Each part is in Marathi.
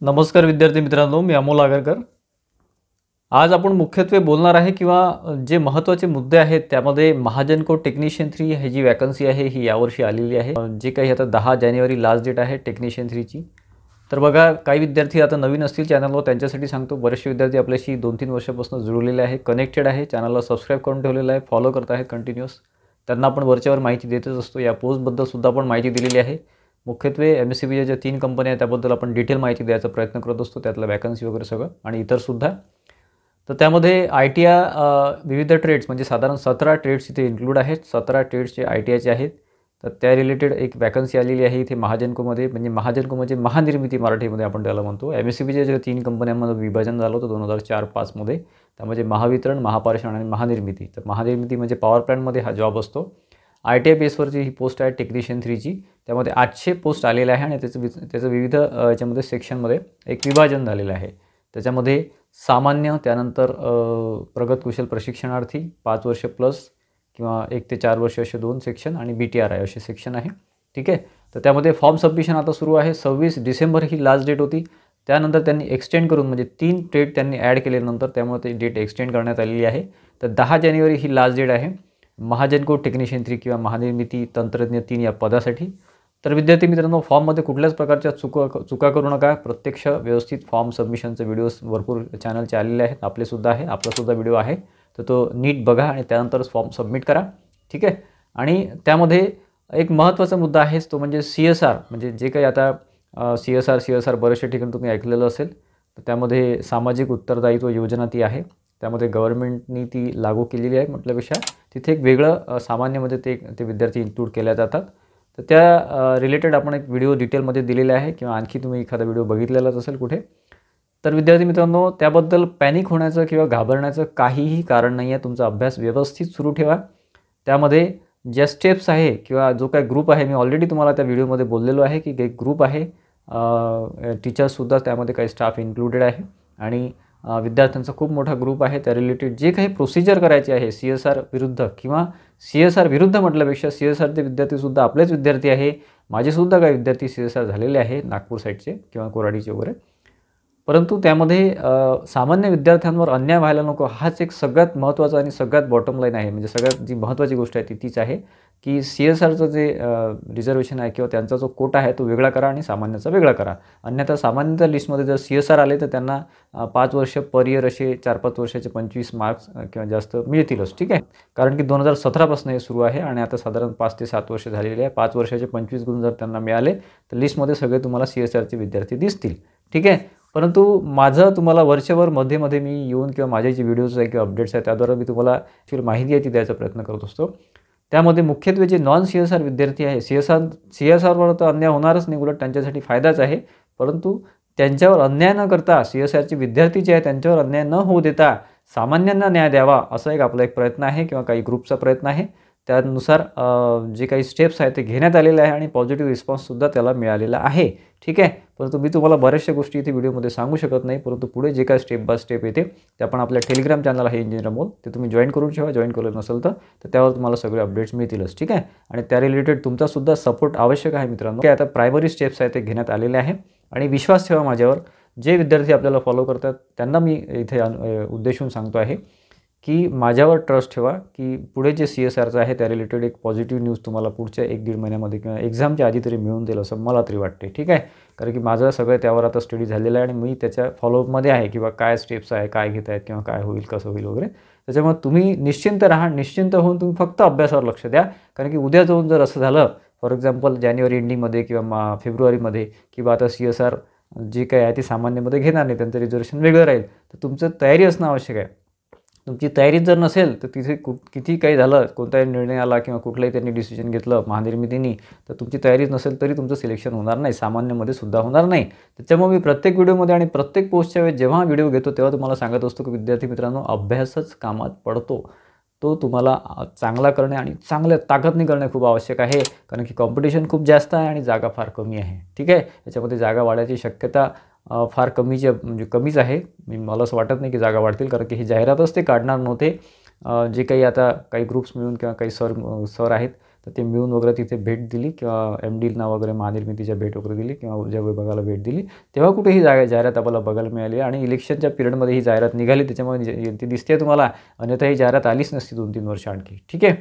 नमस्कार विद्यार्थी मित्रांनो, मी अमोल आगरकर। आज आपण मुख्यत्वे बोलणार आहे किंवा जे महत्त्वाचे मुद्दे आहेत त्यामध्ये महाजन को टेक्निशियन 3 ही जी वॅकन्सी आहे ही यावर्षी आलेली आहे। जे काही आता 10 जानेवारी लास्ट डेट आहे टेक्निशियन 3 ची। तर बघा, काही विद्यार्थी आता नवीन असतील चॅनलवर त्यांच्यासाठी सांगतो, बरेचसे विद्यार्थी आपल्याशी 2-3 वर्षापासून जुळलेले आहे, कनेक्टेड आहे, चॅनलला सबस्क्राइब करून ठेवलेलं आहे, फॉलो करत आहेत कंटिन्यूअस। त्यांना आपण वरच्यावर माहिती देतच असतो। या पोस्टबद्दल सुद्धा आपण माहिती दिलेली आहे। मुख्यत्वे एमएससीबीच्या ज्या 3 कंपन्या आहेत त्याबद्दल आपण डिटेल माहिती द्यायचा प्रयत्न करत असतो, त्यातल्या वॅकन्सी वगैरे सगळं आणि इतर सुद्धा। तर त्यामध्ये विविध ट्रेड्स म्हणजे साधारण 17 ट्रेड्स इथे इन्क्लूड आहेत। 17 ट्रेड्सचे ITIचे आहेत। तर त्या रिलेटेड एक वॅकन्सी आलेली आहे इथे महाजनकोमध्ये। म्हणजे महाजनको म्हणजे महानिर्मिती मराठीमध्ये आपण त्याला म्हणतो। एमएससीबीच्या ज्या 3 कंपन्यांमध्ये विभाजन झालं होतं 2004-5 मध्ये, त्यामध्ये महावितरण, महापारेषण आणि महानिर्मिती। तर महानिर्मिती म्हणजे पॉवर प्लॅन्टमध्ये हा जॉब असतो। ITI बेसवरची ही पोस्ट आहे टेक्निशियन 3 ची। त्यामध्ये 800 पोस्ट आलेल्या आहे आणि त्याचं विविध याच्यामध्ये सेक्शनमध्ये एक विभाजन झालेलं आहे। त्याच्यामध्ये सामान्य, त्यानंतर प्रगत कुशल प्रशिक्षणार्थी 5 वर्ष प्लस किंवा 1 ते 4 वर्ष असे 2 सेक्शन आणि BTRI असे सेक्शन आहे। ठीक आहे। तर त्यामध्ये फॉर्म सबमिशन आता सुरू आहे। 26 डिसेंबर ही लास्ट डेट होती। त्यानंतर त्यांनी एक्सटेंड करून म्हणजे 3 ट्रेड त्यांनी ॲड केल्यानंतर त्यामुळे ती डेट एक्सटेंड करण्यात आलेली आहे। तर 10 जानेवारी ही लास्ट डेट आहे महाजन को टेक्निशियन 3 किंवा महानिर्मिती तंत्रज्ञ 3 या पदासाठी। तर विद्यार्थी मित्रांनो, फॉर्ममध्ये कुठल्याच प्रकारच्या चुका करू नका। प्रत्यक्ष व्यवस्थित फॉर्म सबमिशनचे व्हिडिओज भरपूर चॅनलचे आलेले आहेत, आपलेसुद्धा आहे, आपलासुद्धा व्हिडिओ आहे। तर तो नीट बघा आणि त्यानंतरच फॉर्म सबमिट करा। ठीक आहे। आणि त्यामध्ये एक महत्त्वाचा मुद्दा आहे तो म्हणजे CSR, म्हणजे जे काही आता CSR बऱ्याचशा ठिकाणी तुम्ही ऐकलेलं असेल। तर त्यामध्ये सामाजिक उत्तरदायित्व योजना ती आहे। त्यामध्ये गव्हर्नमेंटनी ती लागू केलेली आहे म्हटल्यापेक्षा तिथे एक वेगळं सामान्यमध्ये ते विद्यार्थी इन्क्लूड केले जातात। तर त्या रिलेटेड आपण एक व्हिडिओ डिटेलमध्ये दिलेला आहे किंवा आणखी तुम्ही एखादा व्हिडिओ बघितलेलाच असेल कुठे। तर विद्यार्थी मित्रांनो, त्याबद्दल पॅनिक होण्याचं किंवा घाबरण्याचं काहीही कारण नाही आहे। तुमचा अभ्यास व्यवस्थित सुरू ठेवा। त्यामध्ये ज्या स्टेप्स आहे किंवा जो काही ग्रुप आहे, मी ऑलरेडी तुम्हाला त्या व्हिडिओमध्ये बोललेलो आहे की एक ग्रुप आहे, टीचर्ससुद्धा त्यामध्ये काही स्टाफ इन्क्लुडेड आहे आणि विद्यार्थ्यांचा खूप मोठा ग्रुप आहे। त्या रिलेटेड जे काही प्रोसिजर करायची आहे CSR विरुद्ध किंवा CSR विरुद्ध म्हटल्यापेक्षा CSRचे विद्यार्थीसुद्धा आपलेच विद्यार्थी आहे। माझेसुद्धा काही विद्यार्थी CSR झालेले आहे नागपूर साईडचे किंवा कोराडीचे वगैरे। परंतु त्यामध्ये सामान्य विद्यार्थ्यांवर अन्याय व्हायला नको, हाच एक सगळ्यात महत्त्वाचा आणि सगळ्यात बॉटम लाईन आहे। म्हणजे सगळ्यात जी महत्त्वाची गोष्ट आहे तीच आहे की CSRचं जे रिझर्वेशन आहे किंवा त्यांचा जो कोटा आहे तो वेगळा करा आणि सामान्याचा वेगळा करा। अन्यथा सामान्यतः लिस्टमध्ये जर CSR आले तर त्यांना 5 वर्ष पर इयर असे 4-5 वर्षाचे 25 मार्क्स किंवा जास्त मिळतीलच। ठीक आहे। कारण की 2017 पासून हे सुरू आहे आणि आता साधारण 5 ते 7 वर्ष झालेली आहे। 5 वर्षाचे 25 गुण जर त्यांना मिळाले तर लिस्टमध्ये सगळे तुम्हाला CSRचे विद्यार्थी दिसतील। ठीक आहे। परंतु माझं तुम्हाला वरच्यावर मध्ये मी येऊन किंवा माझे जे व्हिडिओज आहे किंवा अपडेट्स आहेत त्याद्वारे मी तुम्हाला ॲक्च्युअली माहिती आहे ती द्यायचा प्रयत्न करत असतो। त्यामध्ये मुख्यत्वे जे नॉन CSR विद्यार्थी आहे, CSRवर तर अन्याय होणारच नाही, उलट त्यांच्यासाठी फायदाच आहे। परंतु त्यांच्यावर अन्याय न करता CSRचे विद्यार्थी जे आहेत त्यांच्यावर अन्याय न होऊ देता सामान्यांना न्याय द्यावा असा आपला एक प्रयत्न आहे किंवा काही ग्रुपचा प्रयत्न आहे। त्यानुसार जे काही स्टेप्स आहेत ते घेण्यात आलेले आहे आणि पॉझिटिव्ह रिस्पॉन्ससुद्धा त्याला मिळालेला आहे। ठीक आहे। परंतु मी तुम्हाला बऱ्याचशा गोष्टी इथे व्हिडिओमध्ये सांगू शकत नाही, परंतु पुढे जे काही स्टेप बाय स्टेप येते ते आपण आपल्या टेलिग्राम चॅनल आहे इंजिनियर अमोल, ते तुम्ही जॉईन करून ठेवा। जॉईन केलं नसेल तर त्यावर तुम्हाला सगळे अपडेट्स मिळतीलच। ठीक आहे। आणि त्या रिलेटेड तुमचासुद्धा सपोर्ट आवश्यक आहे मित्रांनो। आता प्रायमरी स्टेप्स आहेत ते घेण्यात आलेले आहे आणि विश्वास ठेवा माझ्यावर। जे विद्यार्थी आपल्याला फॉलो करतात त्यांना मी इथे उद्देशून सांगतो आहे की माझ्यावर ट्रस्ट ठेवा की पुढे जे CSRचं आहे त्या रिलेटेड एक पॉझिटिव्ह न्यूज तुम्हाला पुढच्या 1-1.5 महिन्यामध्ये किंवा एक्झामच्या आधी तरी मिळून देईल असं मला तरी वाटते। ठीक आहे। कारण की माझं सगळं त्यावर आता स्टडी झालेलं आहे आणि मी त्याच्या फॉलोअपमध्ये आहे किंवा काय स्टेप्स आहे, काय घेत आहेत किंवा काय होईल, कसं होईल वगैरे। त्याच्यामुळे तुम्ही निश्चिंत राहा, निश्चिंत होऊन तुम्ही फक्त अभ्यासावर लक्ष द्या। कारण की उद्या जाऊन जर असं झालं, फॉर एक्झाम्पल जानेवारी एंडिंगमध्ये किंवा फेब्रुवारीमध्ये किंवा आता CSR जे काही आहे ते सामान्यमध्ये घेणार नाही, त्यांचं रिझर्वेशन वेगळं राहील, तर तुमचं तयारी असणं आवश्यक आहे। तुमची तयारी जर नसेल तर तिथे किती काही झालं, कोणताही निर्णय आला किंवा कुठलाही त्यांनी डिसिजन घेतलं महानिर्मितीने, तर तुमची तयारीच नसेल तरी तुमचं सिलेक्शन होणार नाही, सामान्यमध्ये सुद्धा होणार नाही। त्याच्यामुळे मी प्रत्येक व्हिडिओमध्ये आणि प्रत्येक पोस्टच्या वेळेस जेव्हा व्हिडिओ घेतो तेव्हा तुम्हाला सांगत असतो की विद्यार्थी मित्रांनो, अभ्यासच कामात पडतो, तो तुम्हाला चांगला करणे आणि चांगल्या ताकदने करणे खूप आवश्यक आहे। कारण की कॉम्पिटिशन खूप जास्त आहे आणि जागा फार कमी आहे। ठीक आहे। याच्यामध्ये जागा वाढायची शक्यता फार कमीच आहे। मला असं वाटत नाही की जागा वाढतील, कारण की ही जाहिरातच ते काढणार नव्हते जे काही आता काही ग्रुप्स मिळून किंवा काही सर आहेत तर ते मिळून वगैरे तिथे भेट दिली किंवा MDना वगैरे महानिर्मितीच्या भेट वगैरे दिली किंवा ऊर्जा विभागाला भेट दिली, तेव्हा कुठे ही जाहिरात आपल्याला बघायला मिळाली आणि इलेक्शनच्या पिरियडमध्ये ही जाहिरात निघाली, त्याच्यामुळे ती दिसते तुम्हाला, अन्यथा ही जाहिरात आलीच नसती 2-3 वर्ष आणखी. ठीक आहे.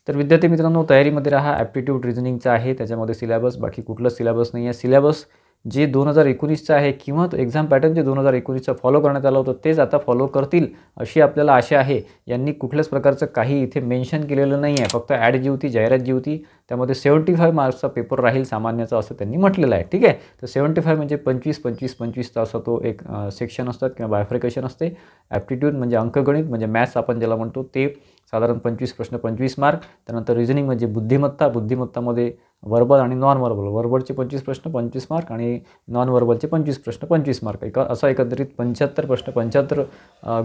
तर विद्यार्थी मित्रांनो, तयारीमध्ये राहा. ॲप्टिट्यूड रिझनिंगचं आहे, त्याच्यामध्ये सिलेबस, बाकी कुठलंच सिलेबस नाही आहे. सिलेबस जे 2019चं आहे किंवा एक्झाम पॅटर्न जे 2019चं फॉलो करण्यात आलं होतं तेच आता फॉलो करतील अशी आपल्याला आशा आहे. यांनी कुठल्याच प्रकारचं काही इथे मेन्शन केलेलं नाही आहे. फक्त ॲड जी होती, जाहिरात जी होती, त्यामध्ये 75 मार्क्सचा पेपर राहील सामान्याचा असं त्यांनी म्हटलेलं आहे. ठीक आहे. तर 75 म्हणजे 25 असा तो एक सेक्शन असतात किंवा बायफ्रिकेशन असते. ॲप्टिट्यूड म्हणजे अंकगणित म्हणजे मॅथ्स आपण ज्याला म्हणतो ते साधारण 25 प्रश्न 25 मार्क. त्यानंतर रिझनिंग म्हणजे बुद्धिमत्तामध्ये वर्बल आणि नॉन वर्बल. वर्बलचे 25 प्रश्न 25 मार्क आणि नॉन वर्बलचे 25 प्रश्न 25 मार्क. असा एकंदरीत 75 प्रश्न 75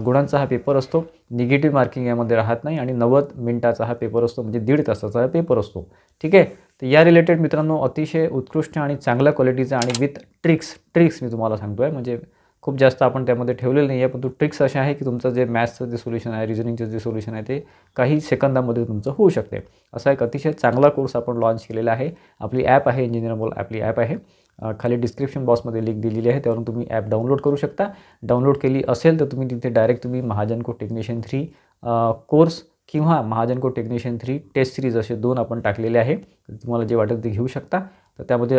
गुणांचा हा पेपर असतो. निगेटिव्ह मार्किंग यामध्ये राहत नाही आणि 90 मिनिटाचा हा पेपर असतो, म्हणजे 1.5 तासाचा हा पेपर असतो. ठीक आहे. तर या रिलेटेड मित्रांनो अतिशय उत्कृष्ट आणि चांगल्या क्वालिटीचा आणि विथ ट्रिक्स मी तुम्हाला सांगतो आहे, म्हणजे खूप जास्त आपण त्यामध्ये ठेवलेलं नाही आहे, पण तो ट्रिक्स अशा आहे की तुमचं जे मॅथ्सचं जे सोल्युशन आहे, रिझनिंगचं जे सोल्युशन आहे ते काही सेकंदामध्ये तुमचं होऊ शकते. असा एक अतिशय चांगला कोर्स आपण लॉन्च केलेला आहे. आपली ॲप आहे, इंजिनियर अमोल आपली ॲप आहे. खाली डिस्क्रिप्शन बॉक्समध्ये लिंक दिलेली आहे, त्यावरून तुम्ही ॲप डाउनलोड करू शकता. डाउनलोड केली असेल तर तुम्ही तिथे डायरेक्ट तुम्ही महाजन कोड टेक्निशियन 3 कोर्स किंवा Mahajan code technician 3 test series असे 2 आपण टाकलेले आहे. तुम्हाला जे वाटेल ते घेऊ शकता. तर त्यामध्ये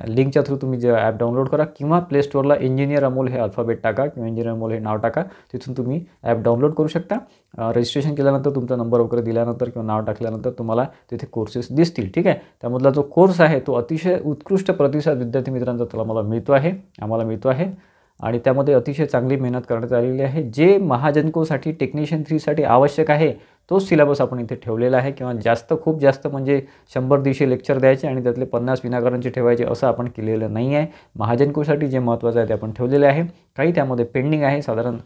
लिंकच्या थ्रू तुम्ही जे ॲप डाउनलोड करा किंवा प्ले स्टोअरला इंजिनियर अमोल हे अल्फाबेट टाका किंवा इंजिनियर अमोल हे नाव टाका, तिथून तुम्ही ॲप डाउनलोड करू शकता. रजिस्ट्रेशन केल्यानंतर तुमचा नंबर वगैरे दिल्यानंतर किंवा नाव टाकल्यानंतर तुम्हाला तिथे कोर्सेस दिसतील. ठीक आहे. त्यामधला जो कोर्स आहे तो अतिशय उत्कृष्ट प्रतिसाद विद्यार्थी मित्रांचा आम्हाला मिळतो आहे आणि त्यामध्ये अतिशय चांगली मेहनत करण्यात आलेली आहे. जे महाजनकोसाठी टेक्निशियन 3साठी आवश्यक आहे तोच सिलेबस आपण इथे ठेवलेला आहे किंवा खूप जास्त म्हणजे 100-150 लेक्चर द्यायचे आणि त्यातले 50 विनाकारणचे ठेवायचे असं आपण केलेलं नाही आहे. महाजनकोसाठी जे महत्त्वाचं आहे ते आपण ठेवलेले आहे. काही त्यामध्ये पेंडिंग आहे, साधारण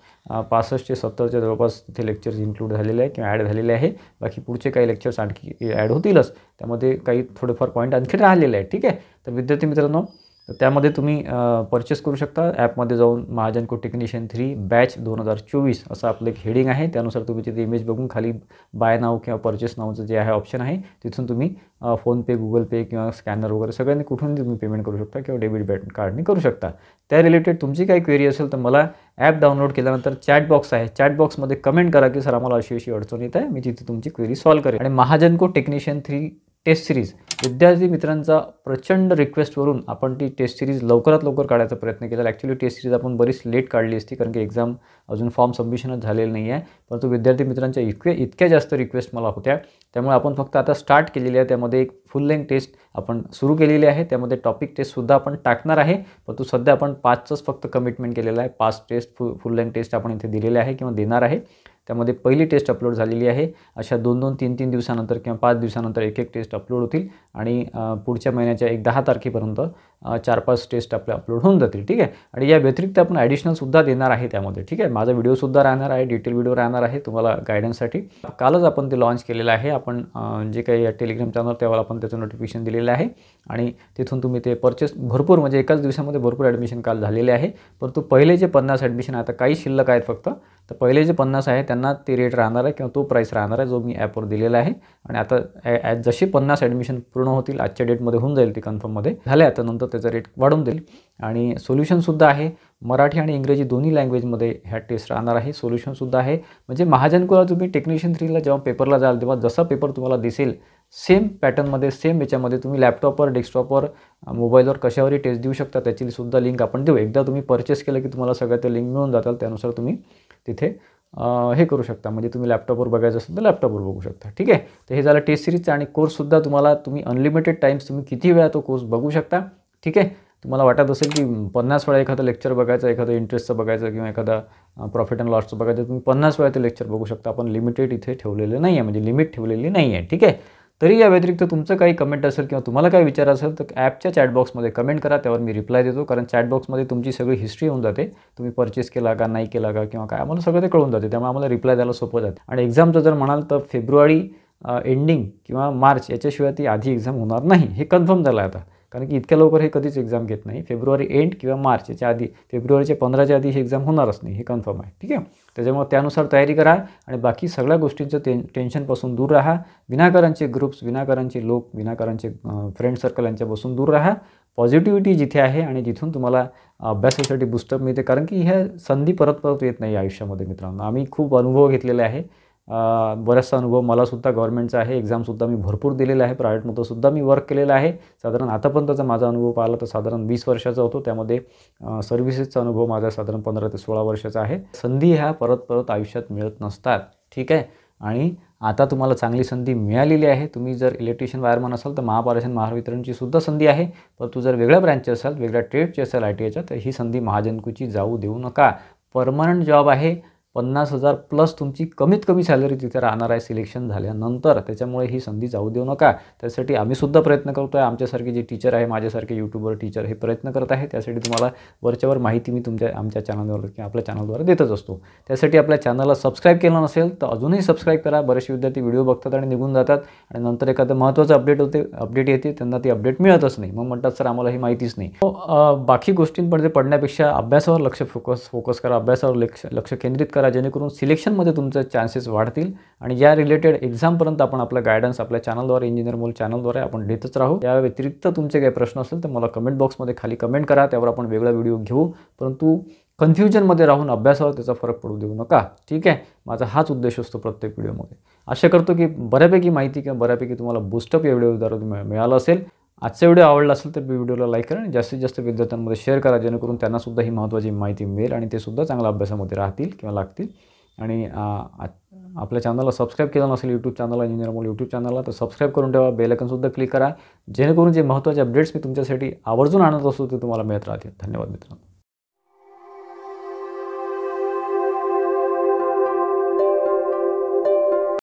65 ते 70च्या जवळपास तिथे लेक्चर्स इन्क्लूड झालेले आहे किंवा ॲड झालेले आहे. बाकी पुढचे काही लेक्चर्स आणखी ॲड होतीलच, त्यामध्ये काही थोडेफार पॉईंट आणखी राहिलेले आहेत. ठीक आहे. तर विद्यार्थी मित्रांनो, तर त्यामध्ये तुम्ही परचेस करू शकता. ॲपमध्ये जाऊन महाजन कोड टेक्निशियन 3 बॅच 2024 असं आपलं एक हेडिंग आहे. त्यानुसार तुम्ही तिथे इमेज बघून खाली बाय नाव किंवा परचेस नावचं जे आहे ऑप्शन आहे, तिथून तुम्ही फोनपे, गुगल पे किंवा स्कॅनर वगैरे सगळ्यांनी कुठून तुम्ही पेमेंट करू शकता किंवा डेबिट कार्डने करू शकता. त्या रिलेटेड तुमची काही क्वेरी असेल तर मला ॲप डाउनलोड केल्यानंतर चॅट बॉक्स आहे, चॅट बॉक्समध्ये कमेंट करा की सर आम्हाला अशी अडचण येत आहे, मी तिथे तुमची क्वेरी सॉल्व्ह करेन. आणि Mahajan code technician 3 test series विद्यार्थी मित्रांचा प्रचंड रिक्वेस्टवरून आपण ती टेस्ट सिरीज लवकरात लवकर काढायचा प्रयत्न केला. ॲक्च्युली टेस्ट सिरीज आपण बरीच लेट काढली असती, कारण की एक्झाम अजून फॉर्म सबमिशनच झालेलं नाही आहे. परंतु विद्यार्थी मित्रांच्या इतक्या जास्त रिक्वेस्ट मला होत्या, त्यामुळे आपण फक्त आता स्टार्ट केलेली आहे. त्यामध्ये एक फुल लेंथ टेस्ट आपण सुरू केलेली आहे. त्यामध्ये टॉपिक टेस्टसुद्धा आपण टाकणार आहे, परंतु सध्या आपण 5च फक्त कमिटमेंट केलेलं आहे. 5 टेस्ट फुल लेंथ टेस्ट आपण इथे दिलेले आहे किंवा देणार आहे. त्यामध्ये पहिली टेस्ट अपलोड झालेली आहे. अशा 2-2, 3-3 दिवसानंतर किंवा 5 दिवसानंतर एक टेस्ट अपलोड होतील आणि पुढच्या महिन्याच्या 10 तारखेपर्यंत 4-5 टेस्ट आपल्या अपलोड होऊन जातील. ठीक आहे. आणि या व्यतिरिक्त आपण ॲडिशनलसुद्धा देणार आहे त्यामध्ये. ठीक आहे. माझा व्हिडिओसुद्धा राहणार आहे, डिटेल व्हिडिओ राहणार आहे तुम्हाला गायडन्ससाठी. कालच आपण ते लॉन्च केलेलं आहे. आपण जे काही टेलिग्राम चॅनल त्यावर आपण त्याचं नोटिफिकेशन दिलेलं आहे आणि तिथून तुम्ही ते परचेस भरपूर म्हणजे एकाच दिवसामध्ये भरपूर ॲडमिशन काल झालेले आहे. परंतु पहिले जे 50 ॲडमिशन आता काही शिल्लक आहेत फक्त, तर पहिले जे 50 आहे त्यांना ते रेट राहणार आहे किंवा तो प्राईस राहणार आहे जो मी ॲपवर दिलेला आहे. आणि आता जशी 50 ॲडमिशन पूर्ण होतील, आजच्या डेटमध्ये होऊन जाईल ते कन्फर्ममध्ये झाले, आता नंतर त्याचा रेट वाढून देईल. आणि सोल्युशनसुद्धा आहे, मराठी आणि इंग्रजी दोन्ही लँग्वेजमध्ये ह्या टेस्ट राहणार आहे. सोल्युशनसुद्धा आहे. म्हणजे महाजनकोला तुम्ही टेक्निशियन 3ला जेव्हा पेपरला जाल तेव्हा जसा पेपर तुम्हाला दिसेल सेम पॅटर्नमध्ये, सेम याच्यामध्ये तुम्ही लॅपटॉपवर, डेस्कटॉपवर, मोबाईलवर कशावरही टेस्ट देऊ शकता. त्याचीसुद्धा लिंक आपण देऊ. एकदा तुम्ही परचेस केलं की तुम्हाला सगळ्या त्या लिंक मिळून जातात. त्यानुसार तुम्ही तिथे हे करू शकता, म्हणजे तुम्ही लॅपटॉपवर बघायचं असेल तर लॅपटॉपवर बघू शकता. ठीक आहे. तर हे झालं टेस्ट सिरीजचं. आणि कोर्ससुद्धा तुम्ही अनलिमिटेड टाईम्स तुम्ही किती वेळा तो कोर्स बघू शकता. ठीक आहे. तुम्हाला वाटत असेल की 50 वेळा एखादं लेक्चर बघायचं, एखादं इंटरेस्टचं बघायचं किंवा एखादा प्रॉफिट अँड लॉसचं बघायचं, तुम्ही 50 वेळा ते लेक्चर बघू शकता. आपण लिमिटेड इथे ठेवलेलं नाही आहे, म्हणजे लिमिट ठेवलेली नाही आहे. ठीक आहे. तरी या व्यतिरिक्त तुमचं काही कमेंट असेल किंवा तुम्हाला काही विचार असेल तर ॲपच्या चॅटबॉक्समध्ये कमेंट करा, त्यावर मी रिप्लाय देतो. कारण चॅटबॉक्समध्ये तुमची सगळी हिस्ट्री होऊन जाते, तुम्ही परचेस केला का नाही केला का किंवा काय, आम्हाला सगळं ते कळून जाते. त्यामुळे आम्हाला रिप्लाय द्यायला सोपं जाते. आणि एक्झामचं जर म्हणाल तर फेब्रुवारी एंडिंग किंवा मार्च याच्याशिवाय ती आधी एक्झाम होणार नाही, हे कन्फर्म झालं आहे आता. कारण की इतक्या लवकर हे कधीच एक्झाम घेत नाही. फेब्रुवारी एंड किंवा मार्च याच्या आधी, फेब्रुवारीच्या 15च्या आधी ही एक्झाम होणारच नाही, हे कन्फर्म आहे. ठीक आहे. त्याच्यामुळे त्यानुसार तयारी करा आणि बाकी सगळ्या गोष्टींचं टेन्शनपासून दूर राहा. विनाकारांचे ग्रुप्स, विनाकारांचे लोक, विनाकारांचे फ्रेंड सर्कल यांच्यापासून दूर राहा. पॉझिटिव्हिटी जिथे आहे आणि जिथून तुम्हाला अभ्यासासाठी बूस्टअप मिळते, कारण की ह्या संधी परत परत येत नाही आयुष्यामध्ये मित्रांनो. आम्ही खूप अनुभव घेतलेले आहे. बराचसा अनुभव मलासुद्धा गव्हर्नमेंटचा आहे. एक्झामसुद्धा मी भरपूर दिलेला आहे. प्रायव्हेटमध्येसुद्धा मी वर्क केलेलं आहे. साधारण आतापर्यंतचा माझा अनुभव पाहिला तर साधारण 20 वर्षाचा होतो. त्यामध्ये सर्व्हिसेसचा अनुभव माझा साधारण 15 ते 16 वर्षाचा आहे. संधी ह्या परत परत आयुष्यात मिळत नसतात. ठीक आहे. आणि आता तुम्हाला चांगली संधी मिळालेली आहे. तुम्ही जर इलेक्ट्रिशियन वायरमन असाल तर महापारेषण महावितरणची सुद्धा संधी आहे. परंतु जर वेगळ्या ब्रँचचे असाल, वेगळ्या ट्रेडची असेल ITIच्या, तर ही संधी महाजनकोची जाऊ देऊ नका. परमनंट जॉब आहे. 50,000 प्लस तुमची कमीत कमी सॅलरी तिथे राहणार आहे सिलेक्शन झाल्यानंतर. त्याच्यामुळे ही संधी जाऊ देऊ नका. त्यासाठी आम्हीसुद्धा प्रयत्न करतो आहे. आमच्यासारखे जे टीचर आहे, माझ्यासारखे यूट्यूबर टीचर हे प्रयत्न करत आहे. त्यासाठी तुम्हाला वरच्यावर माहिती मी आमच्या चॅनलवर किंवा आपल्या चॅनलद्वारे देतच असतो. त्यासाठी आपल्या चॅनलला सबस्क्राईब केलं नसेल तर अजूनही सबस्क्राईब करा. बरेचसे विद्यार्थी व्हिडिओ बघतात आणि निघून जातात आणि नंतर एखादं महत्त्वाचं अपडेट येते, त्यांना ती अपडेट मिळतच नाही. मग म्हणतात सर आम्हाला ही माहितीच नाही. बाकी गोष्टींमध्ये पडण्यापेक्षा अभ्यासावर फोकस करा. अभ्यासावर लक्ष केंद्रित करा, जेणेकरून सिलेक्शनमध्ये तुमचे चान्सेस वाढतील. आणि या रिलेटेड एक्झामपर्यंत आपण आपला गायडन्स आपल्या चॅनलद्वारे, इंजिनियर मोल चॅनलद्वारे आपण देतच राहू. या व्यतिरिक्त तुमचे काही प्रश्न असेल तर मला कमेंट बॉक्समध्ये खाली कमेंट करा. त्यावर आपण वेगळा व्हिडिओ घेऊ. परंतु कन्फ्युजनमध्ये राहून अभ्यासावर त्याचा फरक पडू देऊ नका. ठीक आहे. माझा हाच उद्देश असतो प्रत्येक व्हिडिओमध्ये. आशा करतो की बऱ्यापैकी माहिती किंवा बऱ्यापैकी तुम्हाला बूस्टअप या व्हिडिओद्वारे मिळालं असेल. आजचा व्हिडिओ आवडला असेल तर व्हिडिओला लाईक करा आणि जास्तीत जास्त विद्यार्थ्यांमध्ये शेअर करा, जेणेकरून त्यांनासुद्धा ही महत्त्वाची माहिती मिळेल आणि ते सुद्धा चांगल्या अभ्यासामध्ये राहतील किंवा लागतील. आणि आपल्या चॅनलला सबस्क्राईब केलं नसेल, यूट्यूब चॅनलला, इंजिनियर मोल यूट्यूब चॅनलला, तर सबस्क्राईब करून ठेवा. बेल आयकॉनसुद्धा क्लिक करा, जेणेकरून जे महत्त्वाचे अपडेट्स मी तुमच्यासाठी आवर्जून आणत असतो ते तुम्हाला मिळत राहतील. धन्यवाद मित्रांनो.